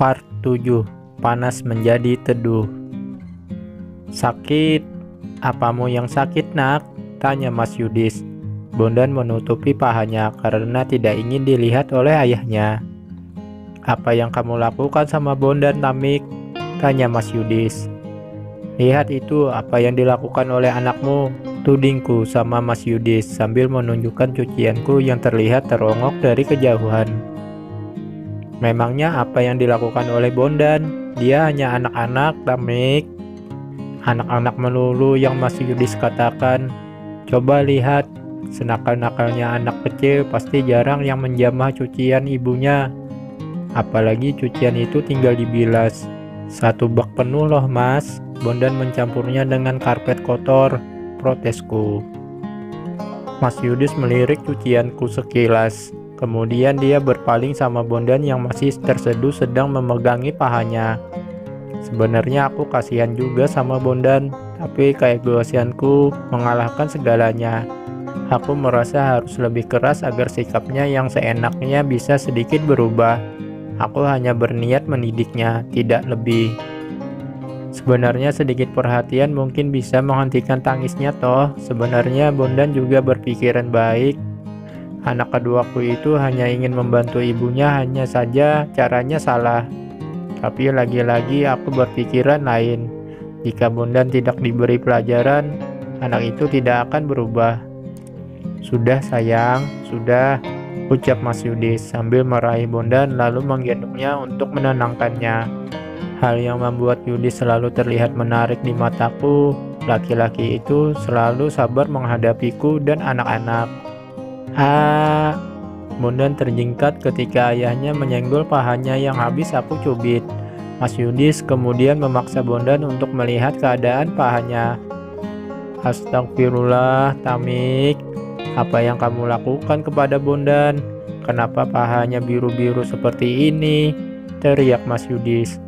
Part 7. Panas menjadi teduh. Sakit? Apamu yang sakit, nak? Tanya Mas Yudis. Bondan menutupi pahanya karena tidak ingin dilihat oleh ayahnya. Apa yang kamu lakukan sama Bondan, Tamik? Tanya Mas Yudis. Lihat itu, apa yang dilakukan oleh anakmu, tudingku sama Mas Yudis sambil menunjukkan cucianku yang terlihat terongok dari kejauhan. Memangnya apa yang dilakukan oleh Bondan? Dia hanya anak-anak, Tamik. Anak-anak melulu yang Mas Yudis katakan. Coba lihat, senakal-nakalnya anak kecil pasti jarang yang menjamah cucian ibunya. Apalagi cucian itu tinggal dibilas. 1 bak penuh loh, Mas. Bondan mencampurnya dengan karpet kotor, protesku. Mas Yudis melirik cucianku sekilas. Kemudian dia berpaling sama Bondan yang masih terseduh sedang memegangi pahanya. Sebenarnya aku kasihan juga sama Bondan, tapi keegosianku mengalahkan segalanya. Aku merasa harus lebih keras agar sikapnya yang seenaknya bisa sedikit berubah. Aku hanya berniat mendidiknya, tidak lebih. Sebenarnya sedikit perhatian mungkin bisa menghentikan tangisnya toh. Sebenarnya Bondan juga berpikiran baik. Anak keduaku itu hanya ingin membantu ibunya, hanya saja caranya salah. Tapi lagi-lagi aku berpikiran lain. Jika Bondan tidak diberi pelajaran, anak itu tidak akan berubah. Sudah sayang, sudah, ucap Mas Yudis sambil meraih Bondan lalu menggendongnya untuk menenangkannya. Hal yang membuat Yudis selalu terlihat menarik di mataku. Laki-laki itu selalu sabar menghadapiku dan anak-anak. Bondan terjingkat ketika ayahnya menyenggol pahanya yang habis aku cubit. Mas Yudis kemudian memaksa Bondan untuk melihat keadaan pahanya. Astagfirullah, Tamik. Apa yang kamu lakukan kepada Bondan? Kenapa pahanya biru-biru seperti ini? Teriak Mas Yudis.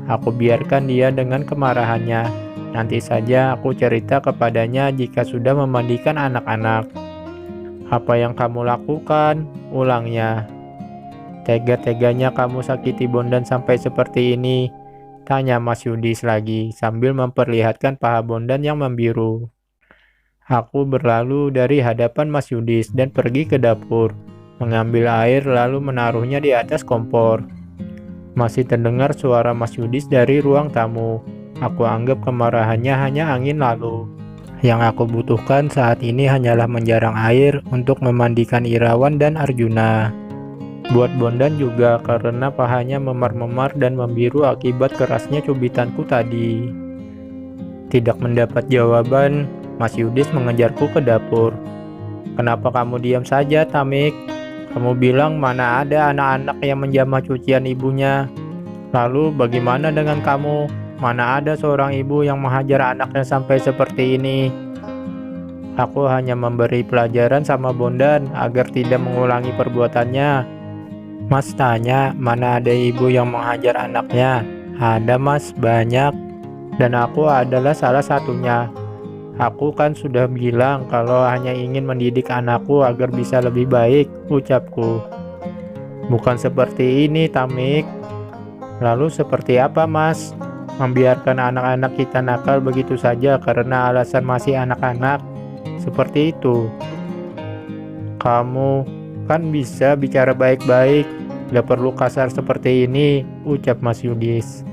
Aku biarkan dia dengan kemarahannya. Nanti saja aku cerita kepadanya jika sudah memandikan anak-anak. Apa yang kamu lakukan? Ulangnya. Tega-teganya kamu sakiti Bondan sampai seperti ini? Tanya Mas Yudis lagi sambil memperlihatkan paha Bondan yang membiru. Aku berlalu dari hadapan Mas Yudis dan pergi ke dapur, mengambil air lalu menaruhnya di atas kompor. Masih terdengar suara Mas Yudis dari ruang tamu. Aku anggap kemarahannya hanya angin lalu. Yang aku butuhkan saat ini hanyalah menjarang air untuk memandikan Irawan dan Arjuna. Buat Bondan juga karena pahanya memar-memar dan membiru akibat kerasnya cubitanku tadi. Tidak mendapat jawaban, Mas Yudis mengejarku ke dapur. Kenapa kamu diam saja, Tamik? Kamu bilang mana ada anak-anak yang menjamah cucian ibunya. Lalu bagaimana dengan kamu? Mana ada seorang ibu yang menghajar anaknya sampai seperti ini? Aku hanya memberi pelajaran sama Bondan agar tidak mengulangi perbuatannya. Mas tanya, mana ada ibu yang menghajar anaknya? Ada, Mas, banyak. Dan aku adalah salah satunya. Aku kan sudah bilang kalau hanya ingin mendidik anakku agar bisa lebih baik, ucapku. Bukan seperti ini, Tamik. Lalu seperti apa, Mas? Membiarkan anak-anak kita nakal begitu saja karena alasan masih anak-anak. Seperti itu. Kamu kan bisa bicara baik-baik. Gak perlu kasar seperti ini, ucap Mas Yudis.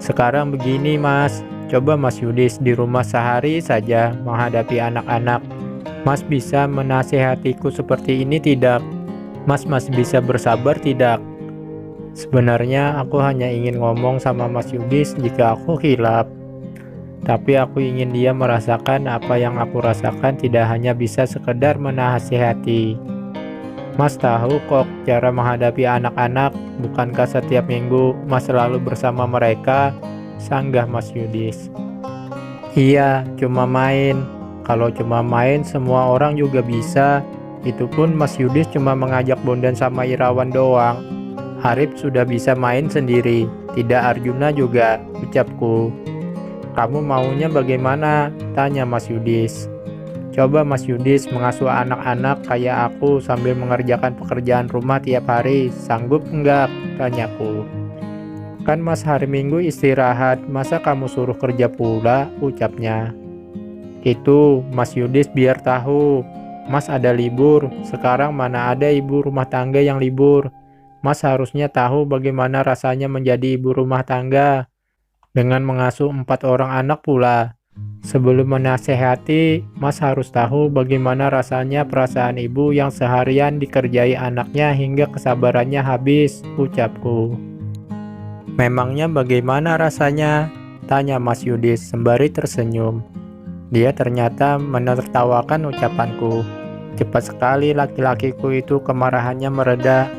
Sekarang begini, Mas. Coba Mas Yudis di rumah sehari saja menghadapi anak-anak. Mas bisa menasehatiku seperti ini tidak? Mas masih bisa bersabar tidak? Sebenarnya aku hanya ingin ngomong sama Mas Yudis jika aku khilaf. Tapi aku ingin dia merasakan apa yang aku rasakan, tidak hanya bisa sekedar menasehati. Mas tahu kok cara menghadapi anak-anak, bukankah setiap minggu Mas selalu bersama mereka? Sanggah Mas Yudis. Iya, cuma main. Kalau cuma main semua orang juga bisa. Itu pun Mas Yudis cuma mengajak Bondan sama Irawan doang. Arif sudah bisa main sendiri, tidak Arjuna juga, ucapku. Kamu maunya bagaimana? Tanya Mas Yudis. Coba Mas Yudis mengasuh anak-anak kayak aku sambil mengerjakan pekerjaan rumah tiap hari, sanggup enggak? Tanyaku. Kan Mas hari Minggu istirahat, masa kamu suruh kerja pula, ucapnya. Itu Mas Yudis biar tahu, Mas ada libur, sekarang mana ada ibu rumah tangga yang libur. Mas harusnya tahu bagaimana rasanya menjadi ibu rumah tangga, dengan mengasuh 4 orang anak pula. Sebelum menasehati, Mas harus tahu bagaimana rasanya perasaan ibu yang seharian dikerjai anaknya hingga kesabarannya habis, ucapku. Memangnya bagaimana rasanya? Tanya Mas Yudis sembari tersenyum. Dia ternyata menertawakan ucapanku. Cepat sekali laki-lakiku itu kemarahannya mereda.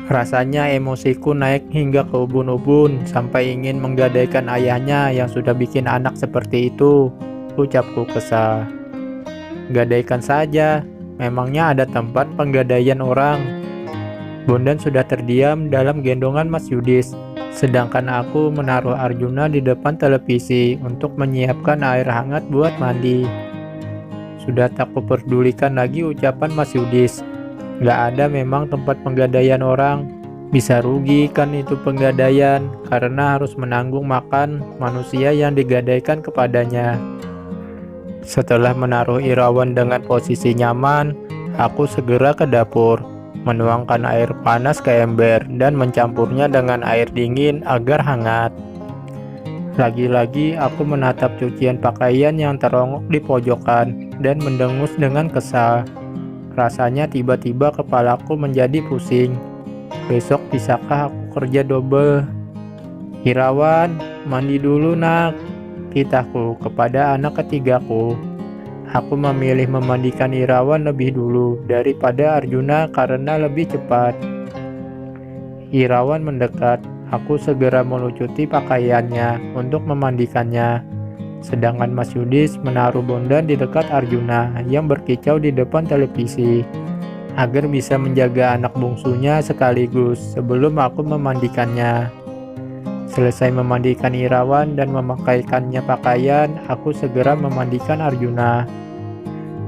Rasanya emosiku naik hingga ke ubun-ubun sampai ingin menggadaikan ayahnya yang sudah bikin anak seperti itu, ucapku kesal. Gadaikan saja, memangnya ada tempat penggadaian orang. Bondan sudah terdiam dalam gendongan Mas Yudis, sedangkan aku menaruh Arjuna di depan televisi untuk menyiapkan air hangat buat mandi. Sudah tak kuperdulikan lagi ucapan Mas Yudis. Gak ada memang tempat penggadaian orang. Bisa rugi kan itu penggadaian, karena harus menanggung makan manusia yang digadaikan kepadanya. Setelah menaruh Irawan dengan posisi nyaman, aku segera ke dapur, menuangkan air panas ke ember dan mencampurnya dengan air dingin agar hangat. Lagi-lagi aku menatap cucian pakaian yang terongok di pojokan dan mendengus dengan kesal. Rasanya tiba-tiba kepalaku menjadi pusing. Besok bisakah aku kerja double? Irawan, mandi dulu nak, titahku kepada anak ketigaku. Aku memilih memandikan Irawan lebih dulu daripada Arjuna karena lebih cepat. Irawan mendekat, aku segera melucuti pakaiannya untuk memandikannya. Sedangkan Mas Yudis menaruh Bondan di dekat Arjuna yang berkicau di depan televisi, agar bisa menjaga anak bungsunya sekaligus sebelum aku memandikannya. Selesai memandikan Irawan dan memakaikannya pakaian, aku segera memandikan Arjuna.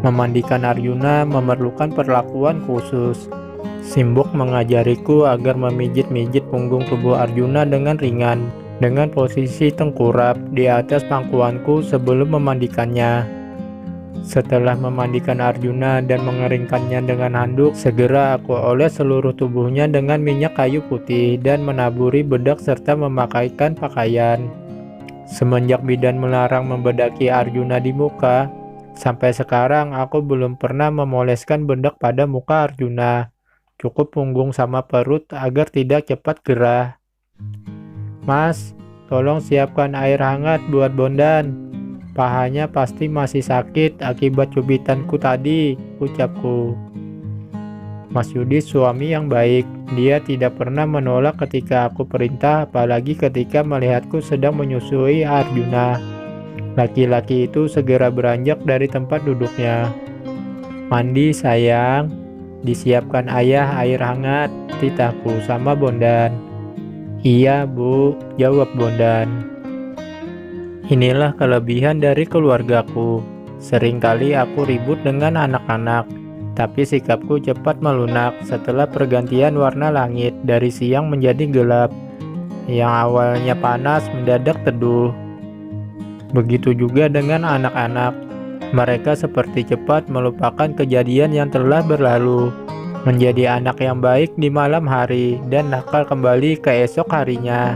Memandikan Arjuna memerlukan perlakuan khusus. Simbok mengajariku agar memijit-mijit punggung tubuh Arjuna dengan ringan, dengan posisi tengkurap di atas pangkuanku sebelum memandikannya. Setelah memandikan Arjuna dan mengeringkannya dengan handuk, segera aku oles seluruh tubuhnya dengan minyak kayu putih dan menaburi bedak serta memakaikan pakaian. Semenjak bidan melarang membedaki Arjuna di muka, sampai sekarang aku belum pernah memoleskan bedak pada muka Arjuna. Cukup punggung sama perut agar tidak cepat gerah. Mas, tolong siapkan air hangat buat Bondan. Pahanya pasti masih sakit akibat cubitanku tadi, ucapku. Mas Yudis suami yang baik. Dia tidak pernah menolak ketika aku perintah, apalagi ketika melihatku sedang menyusui Arjuna. Laki-laki itu segera beranjak dari tempat duduknya. Mandi sayang, disiapkan ayah air hangat, titahku sama Bondan. Iya bu, jawab Bondan. Inilah kelebihan dari keluargaku. Seringkali aku ribut dengan anak-anak, tapi sikapku cepat melunak setelah pergantian warna langit dari siang menjadi gelap. Yang awalnya panas mendadak teduh. Begitu juga dengan anak-anak. Mereka seperti cepat melupakan kejadian yang telah berlalu, menjadi anak yang baik di malam hari dan nakal kembali ke esok harinya.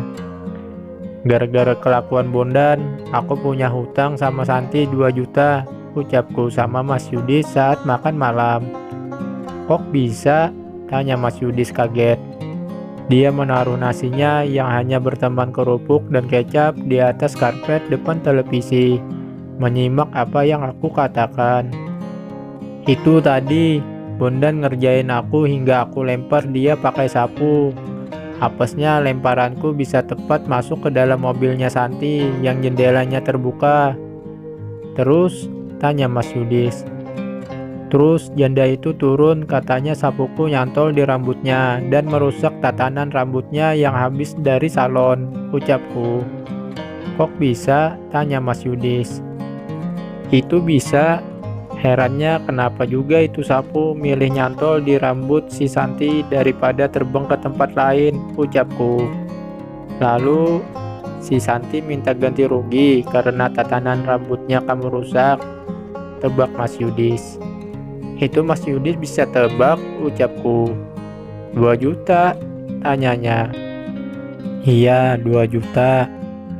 Gara-gara kelakuan Bondan, aku punya hutang sama Santi 2 juta, ucapku sama Mas Yudis saat makan malam. Kok bisa? Tanya Mas Yudis kaget. Dia menaruh nasinya yang hanya berteman kerupuk dan kecap di atas karpet depan televisi, menyimak apa yang aku katakan. Itu tadi, Bondan ngerjain aku hingga aku lempar dia pakai sapu. Apesnya lemparanku bisa tepat masuk ke dalam mobilnya Santi yang jendelanya terbuka. Terus, tanya Mas Yudis. Terus janda itu turun, katanya sapuku nyantol di rambutnya dan merusak tatanan rambutnya yang habis dari salon, ucapku. Kok bisa? Tanya Mas Yudis. Itu bisa. Herannya kenapa juga itu sapu milih nyantol di rambut si Santi daripada terbang ke tempat lain, ucapku. Lalu si Santi minta ganti rugi karena tatanan rambutnya kamu rusak. Tebak Mas Yudis. Itu Mas Yudis bisa tebak, ucapku. 2 juta, tanyanya. Iya, 2 juta.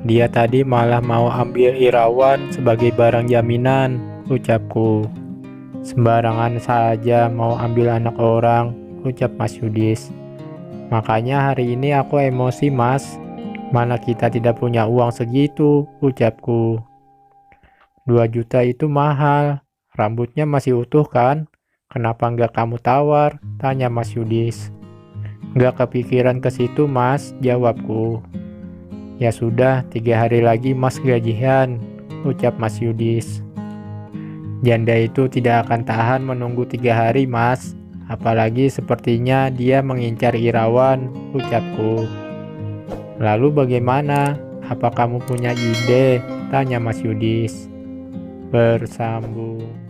Dia tadi malah mau ambil Irawan sebagai barang jaminan, ucapku. Sembarangan saja mau ambil anak orang, ucap Mas Yudis. Makanya hari ini aku emosi, Mas. Mana kita tidak punya uang segitu, ucapku. 2 juta itu mahal. Rambutnya masih utuh kan? Kenapa nggak kamu tawar? Tanya Mas Yudis. Nggak kepikiran ke situ, Mas, jawabku. Ya sudah, 3 hari lagi Mas gajian, ucap Mas Yudis. Janda itu tidak akan tahan menunggu 3 hari, Mas. Apalagi sepertinya dia mengincar Irawan, ucapku. Lalu bagaimana? Apa kamu punya ide? Tanya Mas Yudis. Bersambung.